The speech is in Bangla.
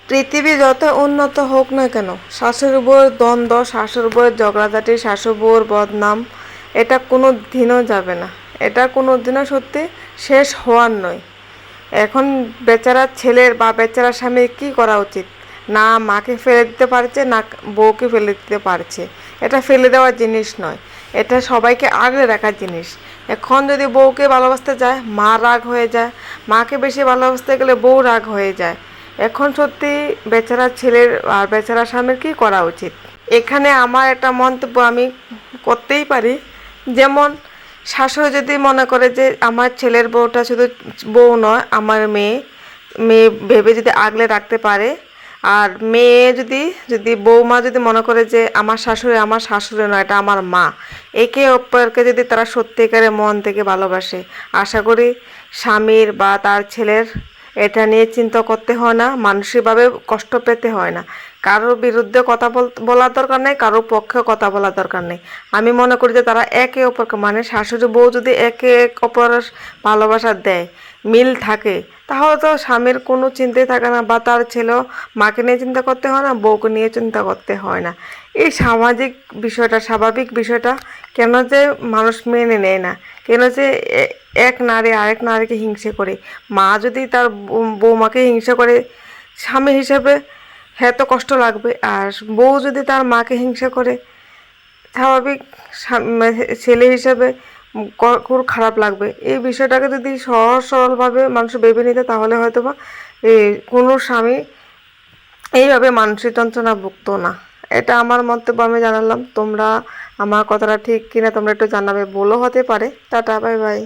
পৃথিবী যত উন্নত হোক না কেন, শাশুড়ি বউয়ের দ্বন্দ্ব, শাশুড়ি বউয়ের ঝগড়াঝাটি, শাশুড়ি বউয়ের বদনাম, এটা কোনো দিনও যাবে না। এটা কোনো দিনও সত্যি শেষ হওয়ার নয়। এখন বেচারা ছেলের বা বেচারা স্বামীর কী করা উচিত? না মাকে ফেলে দিতে পারছে, না বউকে ফেলে দিতে পারছে। এটা ফেলে দেওয়ার জিনিস নয়, এটা সবাইকে আগলে রাখার জিনিস। এখন যদি বউকে ভালোবাসতে যায়, মা রাগ হয়ে যায়, মাকে বেশি ভালোবাসতে গেলে বউ রাগ হয়ে যায়। এখন সত্যি বেচারা ছেলের আর বেচারা স্বামীর কী করা উচিত? এখানে আমার একটা মন্তব্য আমি করতেই পারি। যেমন শাশুড়ি যদি মনে করে যে আমার ছেলের বউটা শুধু বউ নয়, আমার মেয়ে, মেয়ে ভেবে যদি আগলে রাখতে পারে, আর মেয়ে যদি যদি বৌমা যদি মনে করে যে আমার শাশুড়ি নয়, এটা আমার মা, একে অপরকে যদি তারা সত্যিকারে মন থেকে ভালোবাসে, আশা করি স্বামীর বা তার ছেলের এটা নিয়ে চিন্তা করতে হয় না, মানসিকভাবে কষ্ট পেতে হয় না। কারোর বিরুদ্ধে কথা বলার দরকার নেই, কারোর পক্ষে কথা বলার দরকার নেই। আমি মনে করি যে তারা একে অপরকে, মানে শাশুড়ি বউ যদি একে অপরের ভালোবাসা দেয়, মিল থাকে, তাহলে তো স্বামীর কোনো চিন্তাই থাকে না, বা তার ছেলেও মাকে নিয়ে চিন্তা করতে হয় না, বউকে নিয়ে চিন্তা করতে হয় না। এই সামাজিক বিষয়টা, স্বাভাবিক বিষয়টা কেন যে মানুষ মেনে নেয় না? কেন যে এক নারী আরেক নারীকে হিংসে করে? মা যদি তার বৌমাকে হিংসা করে, স্বামী হিসেবে হ্যাঁ তো কষ্ট লাগবে। আর বউ যদি তার মাকে হিংসা করে, স্বাভাবিক ছেলে হিসেবে খুব খারাপ লাগবে। এই বিষয়টাকে যদি সহজ সরলভাবে মানুষ ভেবে নিতে, তাহলে হয়তো বা কোনো স্বামী এইভাবে মানসিক যন্ত্রণা ভুগতো না। এটা আমার মন্তব্য, আমি জানালাম। তোমরা আমার কথাটা ঠিক কিনা তোমরা একটু জানাবে, বলো হতে পারে। Tata, bye bye.